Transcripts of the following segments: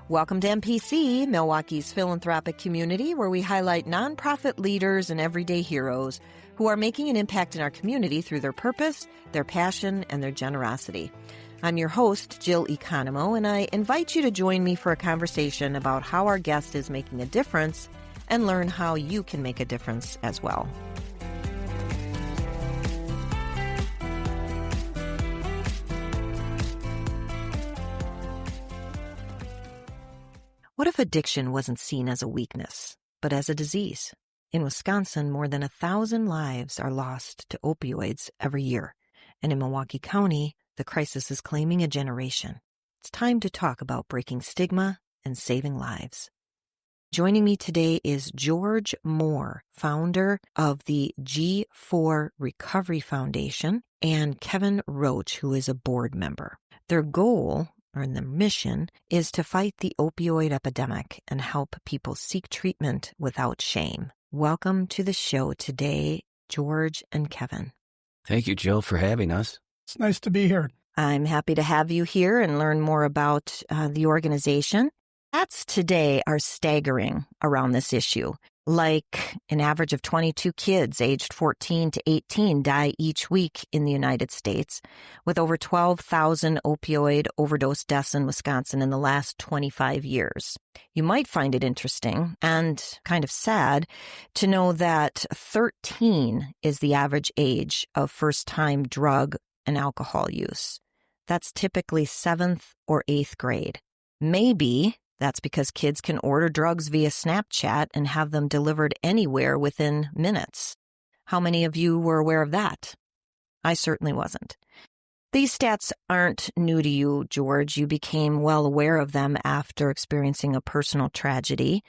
Welcome to MPC, Milwaukee's philanthropic community, where we highlight nonprofit leaders and everyday heroes who are making an impact in our community through their purpose, their passion, and their generosity. I'm your host, Jill Economo, and I invite you to join me for a conversation about how our guest is making a difference and learn how you can make a difference as well. What if addiction wasn't seen as a weakness, but as a disease? In Wisconsin, more than 1,000 lives are lost to opioids every year. And in Milwaukee County, the crisis is claiming a generation. It's time to talk about breaking stigma and saving lives. Joining me today is George Moore, founder of the G4 Recovery Foundation, and Kevin Roach, who is a board member. Their goal, or their mission, is to fight the opioid epidemic and help people seek treatment without shame. Welcome to the show today, George and Kevin. Thank you, Jill, for having us. It's nice to be here. I'm happy to have you here and learn more about the organization. Stats today are staggering around this issue. Like an average of 22 kids aged 14 to 18 die each week in the United States, with over 12,000 opioid overdose deaths in Wisconsin in the last 25 years. You might find it interesting and kind of sad to know that 13 is the average age of first-time drug and alcohol use. That's typically 7th or 8th grade. Maybe that's because kids can order drugs via Snapchat and have them delivered anywhere within minutes. How many of you were aware of that? I certainly wasn't. These stats aren't new to you, George. You became well aware of them after experiencing a personal tragedy.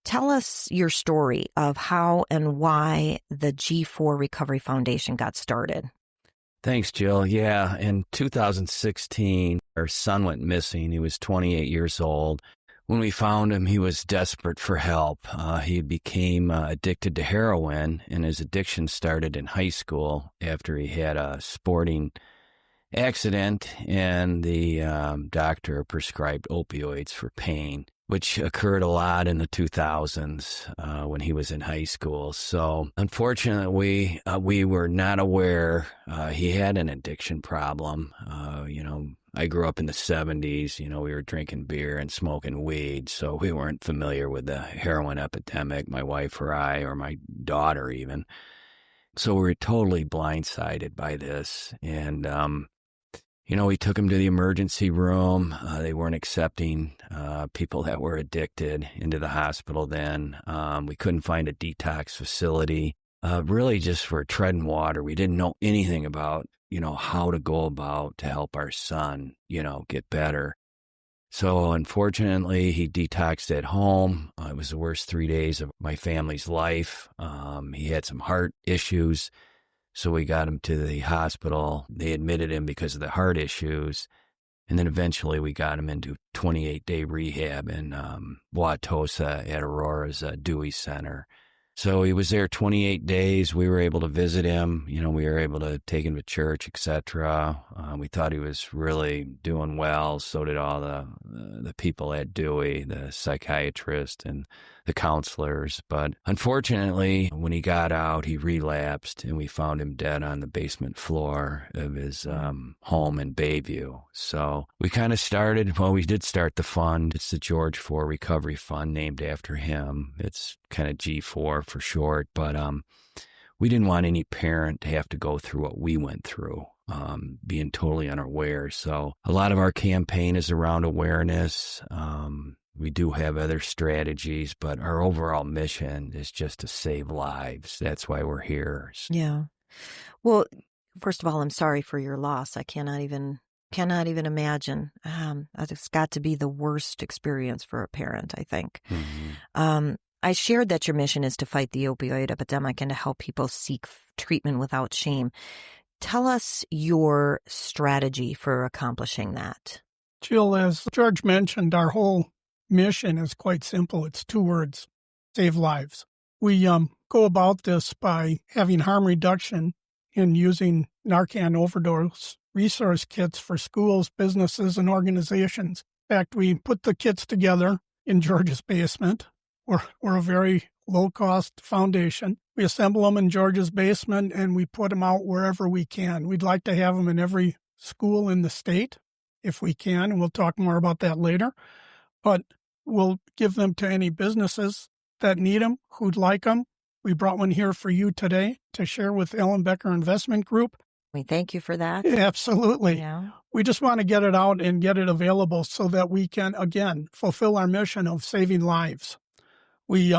Tell us your story of how and why the G4 Recovery Foundation got started. Thanks, Jill. Yeah, in 2016, our son went missing. He was 28 years old. When we found him, he was desperate for help. He became addicted to heroin, and his addiction started in high school after he had a sporting accident, and the doctor prescribed opioids for pain, which occurred a lot in the 2000s when he was in high school. So unfortunately, we were not aware he had an addiction problem. I grew up in the 70s. We were drinking beer and smoking weed, so we weren't familiar with the heroin epidemic, my wife or I, or my daughter even. So we were totally blindsided by this. And, we took him to the emergency room. They weren't accepting people that were addicted into the hospital then. We couldn't find a detox facility, really just for treading water. We didn't know anything about how to go about to help our son, get better. So unfortunately, he detoxed at home. It was the worst 3 days of my family's life. He had some heart issues. So we got him to the hospital. They admitted him because of the heart issues. And then eventually we got him into 28-day rehab in Wauwatosa at Aurora's Dewey Center. So he was there 28 days. We were able to visit him. We were able to take him to church, etc. We thought he was really doing well. So did all the people at Dewey, the psychiatrist and the counselors. But unfortunately, when he got out, he relapsed, and we found him dead on the basement floor of his home in Bayview. So we kind of we did start the fund. It's the George 4 Recovery Fund, named after him. It's kind of G4 for short, but we didn't want any parent to have to go through what we went through, being totally unaware. So a lot of our campaign is around awareness. We do have other strategies, but our overall mission is just to save lives. That's why we're here. Yeah. Well, first of all, I'm sorry for your loss. I cannot even imagine. It's got to be the worst experience for a parent, I think. Mm-hmm. I shared that your mission is to fight the opioid epidemic and to help people seek treatment without shame. Tell us your strategy for accomplishing that. Jill, as George mentioned, our whole mission is quite simple. It's 2 words: save lives. We go about this by having harm reduction in using Narcan overdose resource kits for schools, businesses, and organizations. In fact, we put the kits together in George's basement. We're a very low-cost foundation. We assemble them in George's basement, and we put them out wherever we can. We'd like to have them in every school in the state, if we can, and we'll talk more about that later. But we'll give them to any businesses that need them, who'd like them. We brought one here for you today to share with Ellen Becker Investment Group. We thank you for that. Absolutely. Yeah. We just want to get it out and get it available so that we can, again, fulfill our mission of saving lives. We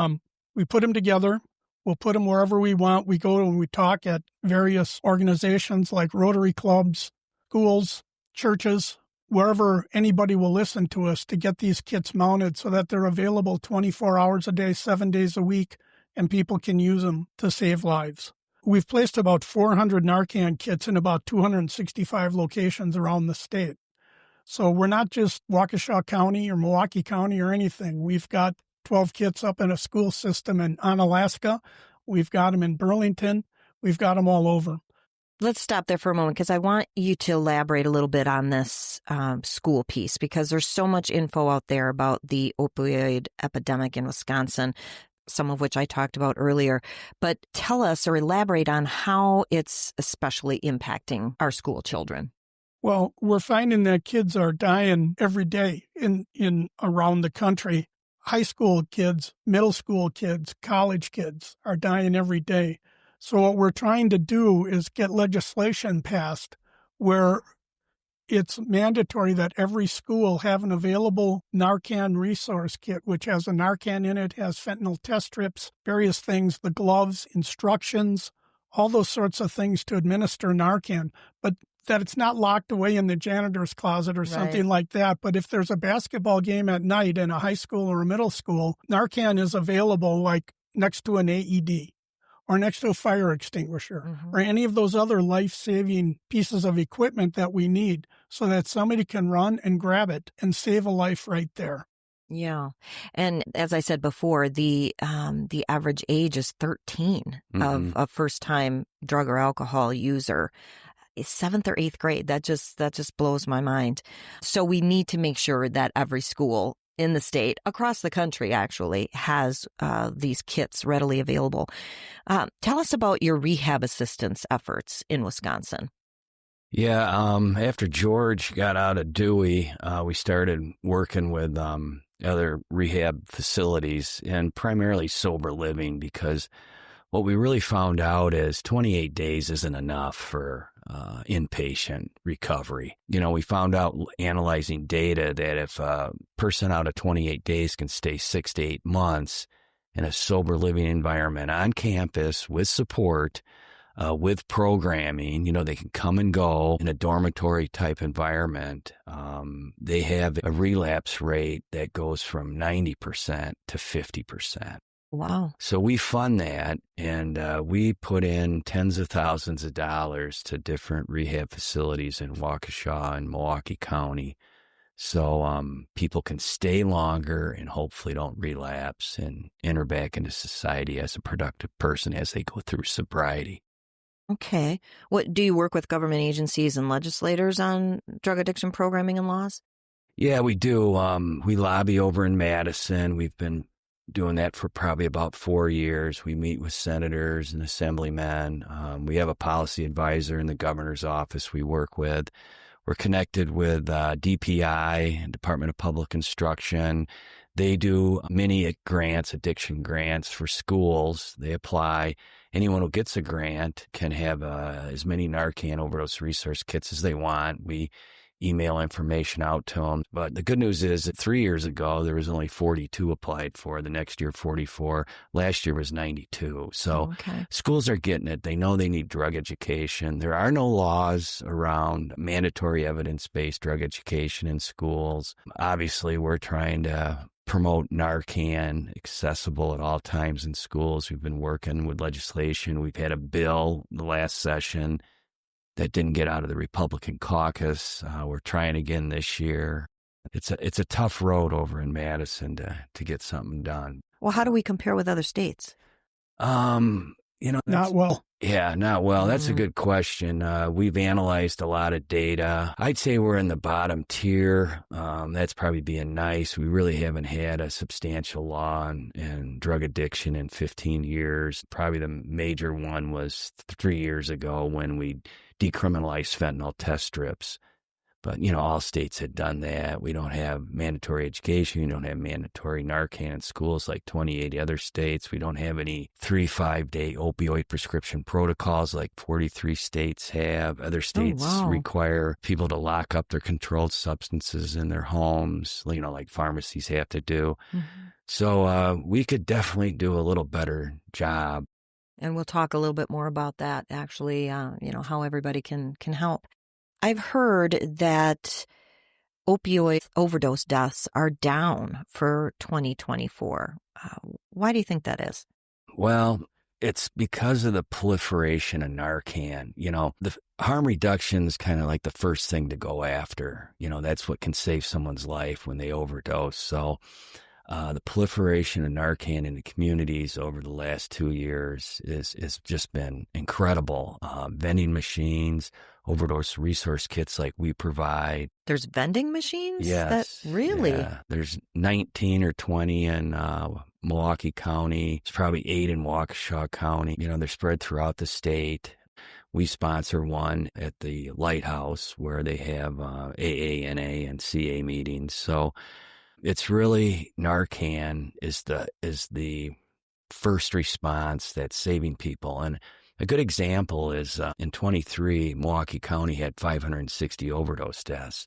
put them together. We'll put them wherever we want. We go and we talk at various organizations like Rotary clubs, schools, churches, wherever anybody will listen to us to get these kits mounted so that they're available 24 hours a day, 7 days a week, and people can use them to save lives. We've placed about 400 Narcan kits in about 265 locations around the state. So we're not just Waukesha County or Milwaukee County or anything. We've got 12 kits up in a school system in Onalaska. We've got them in Burlington. We've got them all over. Let's stop there for a moment because I want you to elaborate a little bit on this school piece because there's so much info out there about the opioid epidemic in Wisconsin, some of which I talked about earlier. But tell us or elaborate on how it's especially impacting our school children. Well, we're finding that kids are dying every day in around the country. High school kids, middle school kids, college kids are dying every day. So what we're trying to do is get legislation passed where it's mandatory that every school have an available Narcan resource kit, which has a Narcan in it, has fentanyl test strips, various things, the gloves, instructions, all those sorts of things to administer Narcan, but that it's not locked away in the janitor's closet or something like that. But if there's a basketball game at night in a high school or a middle school, Narcan is available like next to an AED or next to a fire extinguisher or any of those other life-saving pieces of equipment that we need so that somebody can run and grab it and save a life right there. Yeah. And as I said before, the average age is 13 of a first-time drug or alcohol user. 7th or 8th grade. That just blows my mind. So we need to make sure that every school in the state, across the country actually, has these kits readily available. Tell us about your rehab assistance efforts in Wisconsin. Yeah, after George got out of Dewey, we started working with other rehab facilities and primarily sober living because what we really found out is 28 days isn't enough for inpatient recovery. You know, we found out analyzing data that if a person out of 28 days can stay 6 to 8 months in a sober living environment on campus with support, with programming, you know, they can come and go in a dormitory type environment. They have a relapse rate that goes from 90% to 50%. Wow. So we fund that, and we put in tens of thousands of dollars to different rehab facilities in Waukesha and Milwaukee County so people can stay longer and hopefully don't relapse and enter back into society as a productive person as they go through sobriety. Okay. What do you work with government agencies and legislators on drug addiction programming and laws? Yeah, we do. We lobby over in Madison. We've been doing that for probably about 4 years. We meet with senators and assemblymen. We have a policy advisor in the governor's office we work with. We're connected with DPI, Department of Public Instruction. They do many grants, addiction grants for schools. They apply. Anyone who gets a grant can have as many Narcan overdose resource kits as they want. We email information out to them. But the good news is that 3 years ago, there was only 42 applied for. The next year, 44. Last year was 92. So schools are getting it. They know they need drug education. There are no laws around mandatory evidence-based drug education in schools. Obviously, we're trying to promote Narcan accessible at all times in schools. We've been working with legislation. We've had a bill in the last session that didn't get out of the Republican caucus. We're trying again this year. It's a tough road over in Madison to get something done. Well, how do we compare with other states? Not well. Yeah, no, well, that's a good question. We've analyzed a lot of data. I'd say we're in the bottom tier. That's probably being nice. We really haven't had a substantial law on drug addiction in 15 years. Probably the major one was 3 years ago when we decriminalized fentanyl test strips. But, all states had done that. We don't have mandatory education. We don't have mandatory Narcan in schools like 28 other states. We don't have any 3-5-day opioid prescription protocols like 43 states have. Other states require people to lock up their controlled substances in their homes, like pharmacies have to do. So we could definitely do a little better job. And we'll talk a little bit more about that, actually, how everybody can help. I've heard that opioid overdose deaths are down for 2024. Why do you think that is? Well, it's because of the proliferation of Narcan. The harm reduction is kind of like the first thing to go after. That's what can save someone's life when they overdose. So the proliferation of Narcan in the communities over the last 2 years is just been incredible. Vending machines, overdose resource kits like we provide. There's vending machines? Yes. Really? Yeah. There's 19 or 20 in Milwaukee County. There's probably 8 in Waukesha County. They're spread throughout the state. We sponsor one at the Lighthouse where they have AANA and CA meetings. So it's really Narcan is the first response that's saving people. And a good example is in 23, Milwaukee County had 560 overdose deaths.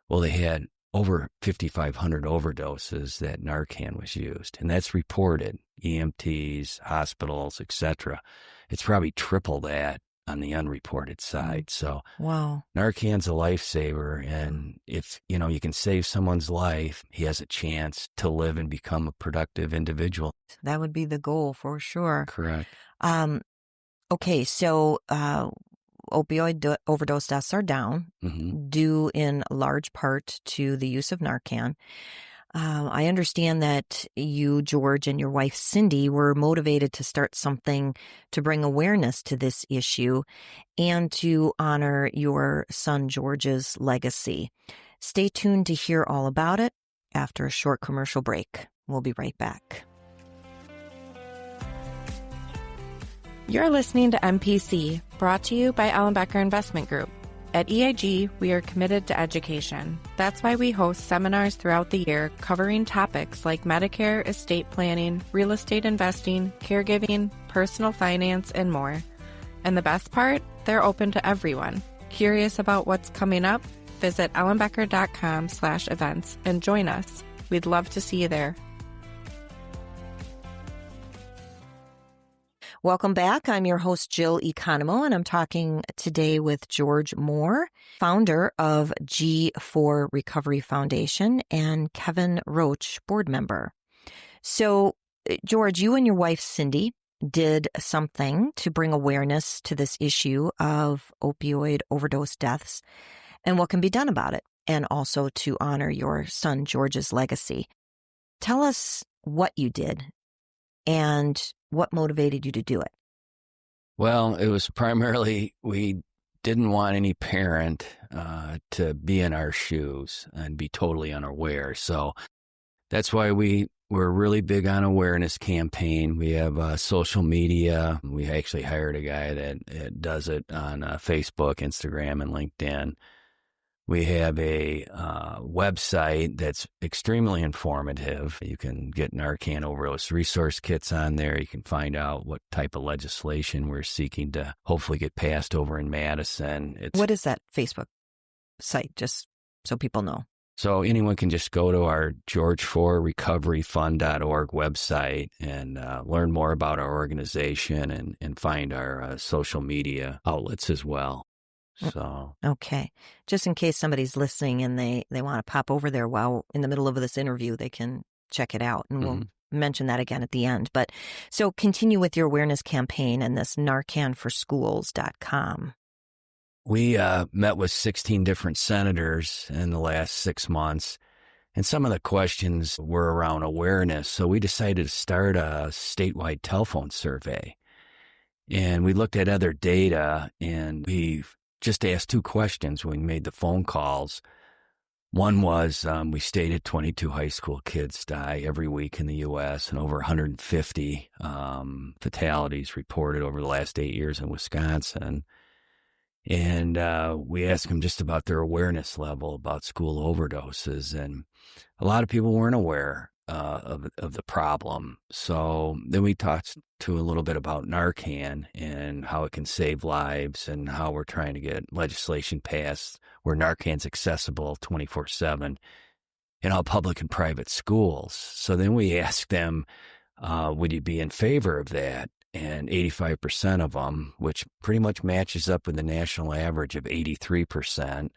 Well, they had over 5,500 overdoses that Narcan was used, and that's reported. EMTs, hospitals, etc. It's probably triple that on the unreported side. So wow, Narcan's a lifesaver, and if you can save someone's life, he has a chance to live and become a productive individual. That would be the goal for sure. Correct. Okay, so opioid overdose deaths are down, due in large part to the use of Narcan. I understand that you, George, and your wife, Cindy, were motivated to start something to bring awareness to this issue and to honor your son, George's legacy. Stay tuned to hear all about it after a short commercial break. We'll be right back. You're listening to MPC, brought to you by Ellenbecker Investment Group. At EIG, we are committed to education. That's why we host seminars throughout the year covering topics like Medicare, estate planning, real estate investing, caregiving, personal finance, and more. And the best part? They're open to everyone. Curious about what's coming up? Visit ellenbecker.com/events and join us. We'd love to see you there. Welcome back. I'm your host, Jill Economo, and I'm talking today with George Moore, founder of G4 Recovery Foundation, and Kevin Roach, board member. So, George, you and your wife, Cindy, did something to bring awareness to this issue of opioid overdose deaths and what can be done about it, and also to honor your son, George's legacy. Tell us what you did and what motivated you to do it? Well, it was primarily we didn't want any parent to be in our shoes and be totally unaware. So that's why we were really big on awareness campaign. We have social media. We actually hired a guy that does it on Facebook, Instagram, and LinkedIn. We have a website that's extremely informative. You can get Narcan overdose resource kits on there. You can find out what type of legislation we're seeking to hopefully get passed over in Madison. What is that Facebook site, just so people know? So anyone can just go to our George4recoveryfund.org website and learn more about our organization and find our social media outlets as well. So okay, just in case somebody's listening and they want to pop over there while in the middle of this interview, they can check it out, and we'll mention that again at the end. But so continue with your awareness campaign and this narcanforschools.com. We met with 16 different senators in the last 6 months, and some of the questions were around awareness. So we decided to start a statewide telephone survey. And we looked at other data, and we just asked two questions when we made the phone calls. One was we stated 22 high school kids die every week in the U.S. and over 150 fatalities reported over the last 8 years in Wisconsin. And we asked them just about their awareness level about school overdoses. And a lot of people weren't aware of the problem. So then we talked to a little bit about Narcan and how it can save lives and how we're trying to get legislation passed where Narcan's accessible 24/7 in all public and private schools. So then we asked them, would you be in favor of that? And 85% of them, which pretty much matches up with the national average of 83%,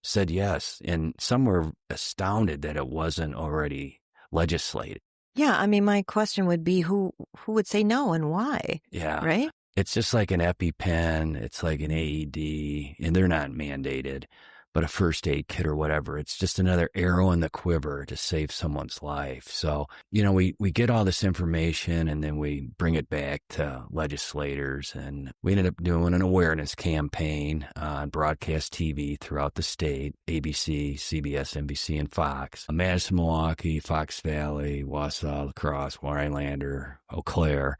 said yes. And some were astounded that it wasn't already legislated. Yeah, I mean, my question would be who would say no and why? Yeah. Right? It's just like an EpiPen, it's like an AED, and they're not mandated, but a first aid kit or whatever. It's just another arrow in the quiver to save someone's life. So, we get all this information and then we bring it back to legislators, and we ended up doing an awareness campaign on broadcast TV throughout the state, ABC, CBS, NBC, and Fox. Madison, Milwaukee, Fox Valley, Wausau, La Crosse, Rhinelander, Eau Claire.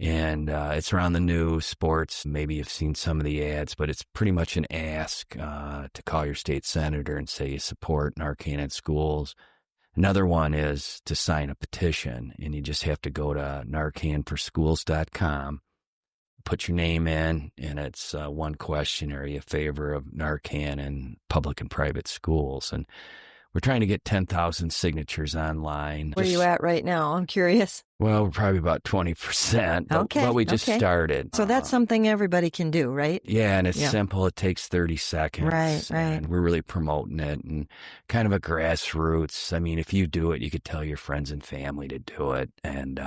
And it's around the news, sports. Maybe you've seen some of the ads, but it's pretty much an ask to call your state senator and say you support Narcan in schools. Another one is to sign a petition, and you just have to go to narcanforschools.com, put your name in, and it's one question: are you in favor of Narcan in public and private schools? And we're trying to get 10,000 signatures online. Where are you at right now? I'm curious. Well, we're probably about 20%, but we just started. So that's something everybody can do, right? Yeah, and it's simple. It takes 30 seconds. Right. And we're really promoting it and kind of a grassroots. I mean, if you do it, you could tell your friends and family to do it. And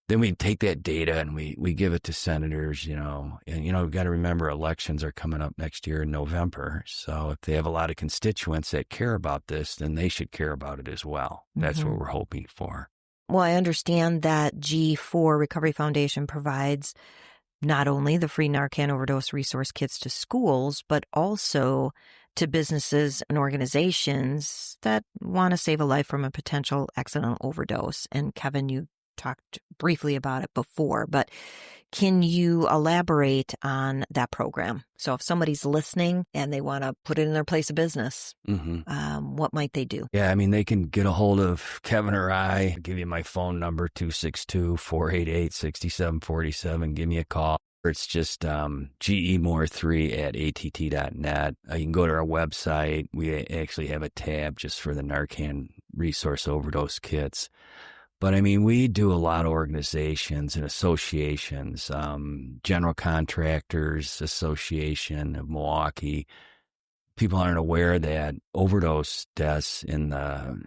then we take that data and we give it to senators, and, we've got to remember elections are coming up next year in November. So if they have a lot of constituents that care about this, then they should care about it as well. That's what we're hoping for. Well, I understand that G4 Recovery Foundation provides not only the free Narcan overdose resource kits to schools, but also to businesses and organizations that want to save a life from a potential accidental overdose. And Kevin, you talked briefly about it before, but can you elaborate on that program? So if somebody's listening and they want to put it in their place of business, what might they do? Yeah, I mean, they can get a hold of Kevin or I. I'll give you my phone number, 262-488-6747. Give me a call. It's just gemore3@att.net. You can go to our website. We actually have a tab just for the Narcan resource overdose kits. But I mean, we do a lot of organizations and associations, General Contractors Association of Milwaukee. People aren't aware that overdose deaths in the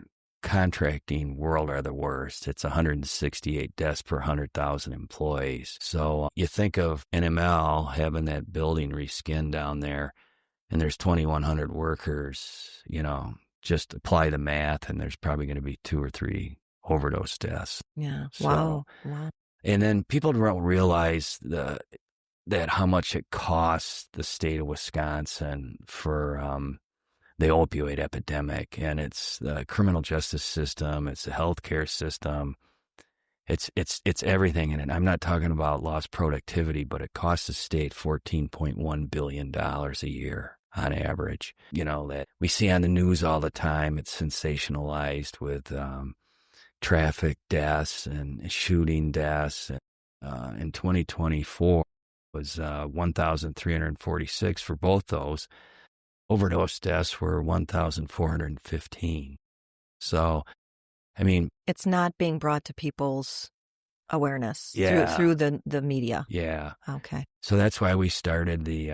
contracting world are the worst. It's 168 deaths per 100,000 employees. So you think of NML having that building reskinned down there, and there's 2,100 workers, just apply the math, and there's probably going to be 2 or 3 overdose deaths. Yeah. So, Wow. And then people don't realize that how much it costs the state of Wisconsin for the opioid epidemic. And it's the criminal justice system, it's the healthcare system, it's everything in it. I'm not talking about lost productivity, but it costs the state $14.1 billion a year on average. That we see on the news all the time. It's sensationalized with traffic deaths and shooting deaths. In 2024 was 1,346 for both those. Overdose deaths were 1,415. So, I mean, it's not being brought to people's awareness through the media. Yeah. Okay. So that's why we started the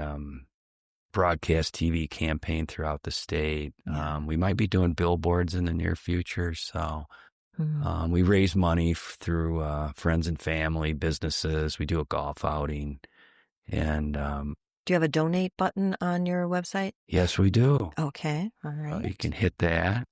broadcast TV campaign throughout the state. Yeah. We might be doing billboards in the near future. So we raise money through friends and family, businesses. We do a golf outing. And do you have a donate button on your website? yes, we do. Okay. All right. You can hit that.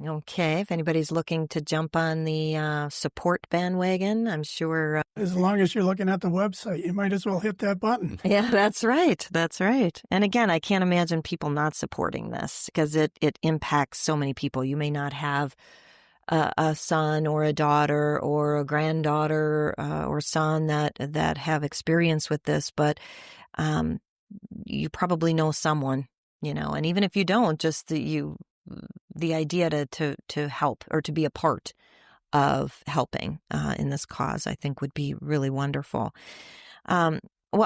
Okay. If anybody's looking to jump on the support bandwagon, I'm sure. As long as you're looking at the website, you might as well hit that button. Yeah, that's right. That's right. And again, I can't imagine people not supporting this because it impacts so many people. You may not have a son or a daughter or a granddaughter or son that have experience with this, but you probably know someone, and even if you don't, just the idea to help or to be a part of helping in this cause, I think would be really wonderful. Well,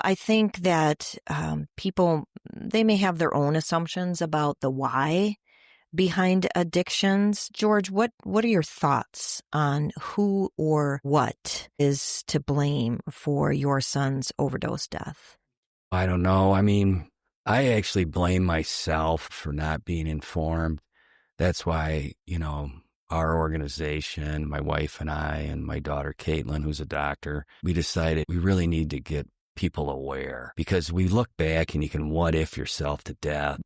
I think that people, they may have their own assumptions about the why behind addictions. George, what are your thoughts on who or what is to blame for your son's overdose death? I don't know. I mean, I actually blame myself for not being informed. That's why, our organization, my wife and I, and my daughter Caitlin, who's a doctor, we decided we really need to get people aware because we look back and you can what if yourself to death.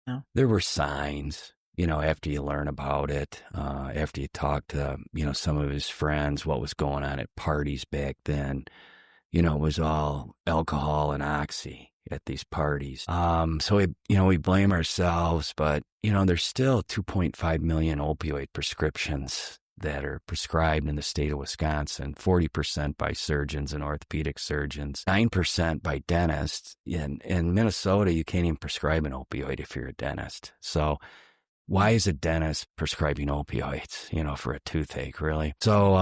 Oh. There were signs, after you learn about it, after you talk to, some of his friends, what was going on at parties back then, it was all alcohol and oxy at these parties. So we blame ourselves, but, there's still 2.5 million opioid prescriptions that are prescribed in the state of Wisconsin, 40% by surgeons and orthopedic surgeons, 9% by dentists. In Minnesota, you can't even prescribe an opioid if you're a dentist. So why is a dentist prescribing opioids, for a toothache, really? So,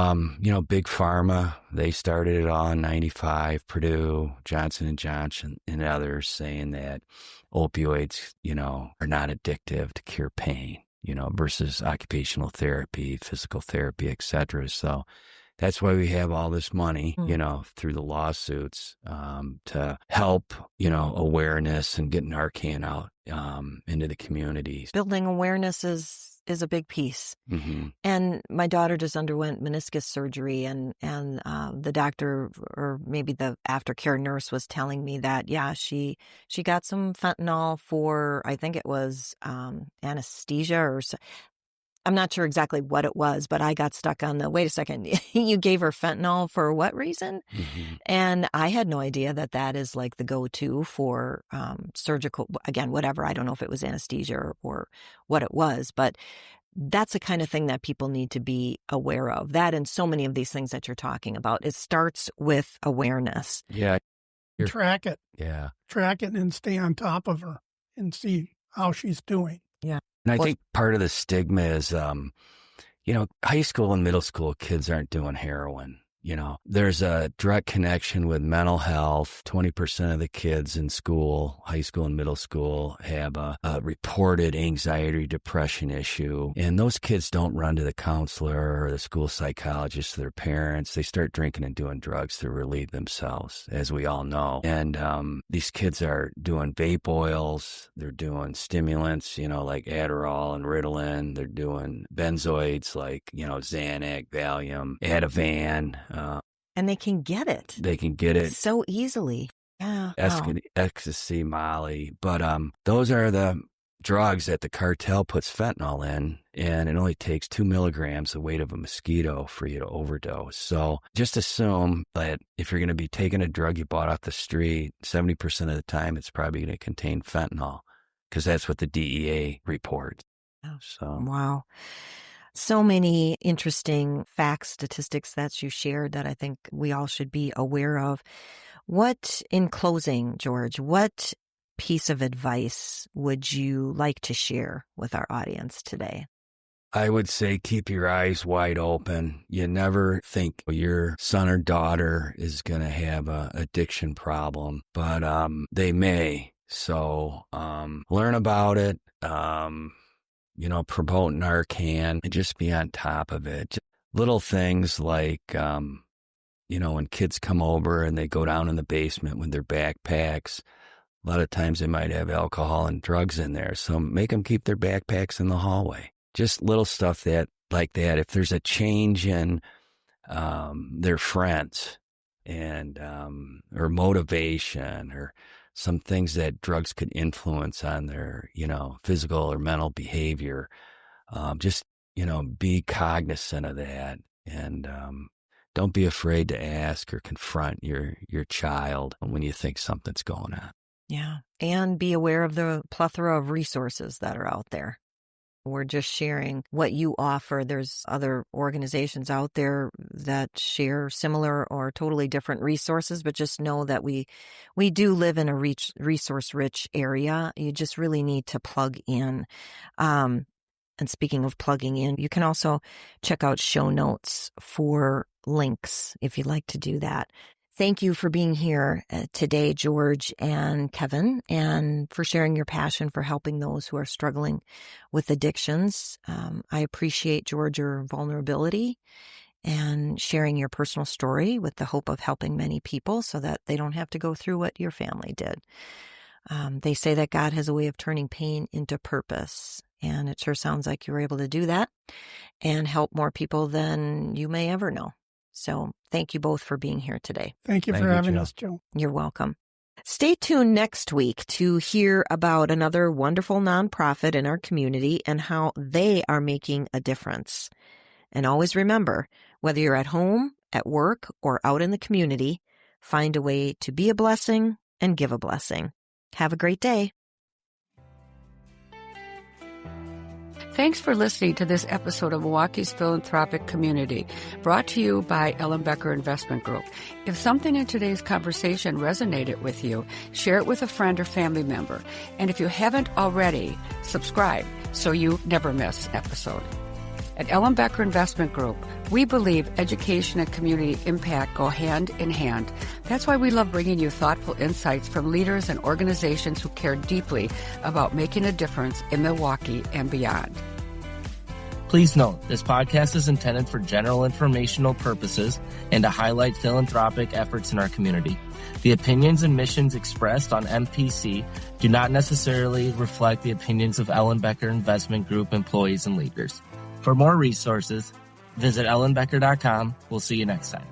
Big Pharma, they started it all in 95, Purdue, Johnson & Johnson, and others saying that opioids, are not addictive to cure pain, versus occupational therapy, physical therapy, et cetera. So that's why we have all this money, through the lawsuits to help, awareness and get Narcan out into the communities. Building awareness is a big piece. Mm-hmm. And my daughter just underwent meniscus surgery, and the doctor, or maybe the aftercare nurse, was telling me that, yeah, she got some fentanyl for, I think it was anesthesia or so. I'm not sure exactly what it was, but I got stuck on wait a second, you gave her fentanyl for what reason? Mm-hmm. And I had no idea that is like the go-to for surgical, again, whatever. I don't know if it was anesthesia or what it was, but that's the kind of thing that people need to be aware of. That and so many of these things that you're talking about, it starts with awareness. Yeah. Track it. Yeah. Track it and stay on top of her and see how she's doing. Yeah. And I think part of the stigma is, high school and middle school kids aren't doing heroin. There's a direct connection with mental health. 20% of the kids in school, high school and middle school, have a reported anxiety, depression issue. And those kids don't run to the counselor or the school psychologist or their parents. They start drinking and doing drugs to relieve themselves, as we all know. And these kids are doing vape oils. They're doing stimulants, like Adderall and Ritalin. They're doing benzoids like, Xanax, Valium, Ativan. And they can get it. They can get it so easily. Yeah. Ecstasy, Molly. But those are the drugs that the cartel puts fentanyl in, and it only takes 2 milligrams the weight of a mosquito for you to overdose. So just assume that if you're going to be taking a drug you bought off the street, 70% of the time it's probably going to contain fentanyl, because that's what the DEA reports. Oh, so wow. So many interesting facts, statistics that you shared that I think we all should be aware of. What, in closing, George, what piece of advice would you like to share with our audience today? I would say keep your eyes wide open. You never think your son or daughter is going to have an addiction problem, but they may. So learn about it. Promote Narcan and just be on top of it. Just little things like, when kids come over and they go down in the basement with their backpacks, a lot of times they might have alcohol and drugs in there. So make them keep their backpacks in the hallway. Just little stuff like that. If there's a change in their friends and or motivation or some things that drugs could influence on their, physical or mental behavior, Just, be cognizant of that, and don't be afraid to ask or confront your child when you think something's going on. Yeah. And be aware of the plethora of resources that are out there. We're just sharing what you offer. There's other organizations out there that share similar or totally different resources, but just know that we do live in a resource-rich area. You just really need to plug in. And speaking of plugging in, you can also check out show notes for links if you'd like to do that. Thank you for being here today, George and Kevin, and for sharing your passion for helping those who are struggling with addictions. I appreciate, George, your vulnerability and sharing your personal story with the hope of helping many people so that they don't have to go through what your family did. They say that God has a way of turning pain into purpose, and it sure sounds like you were able to do that and help more people than you may ever know. So thank you both for being here today. Thank you for having us, Joe. You're welcome. Stay tuned next week to hear about another wonderful nonprofit in our community and how they are making a difference. And always remember, whether you're at home, at work, or out in the community, find a way to be a blessing and give a blessing. Have a great day. Thanks for listening to this episode of Milwaukee's Philanthropic Community, brought to you by Ellen Becker Investment Group. If something in today's conversation resonated with you, share it with a friend or family member. And if you haven't already, subscribe so you never miss an episode. At Ellen Becker Investment Group, we believe education and community impact go hand in hand. That's why we love bringing you thoughtful insights from leaders and organizations who care deeply about making a difference in Milwaukee and beyond. Please note, this podcast is intended for general informational purposes and to highlight philanthropic efforts in our community. The opinions and missions expressed on MPC do not necessarily reflect the opinions of Ellen Becker Investment Group employees and leaders. For more resources, visit ellenbecker.com. We'll see you next time.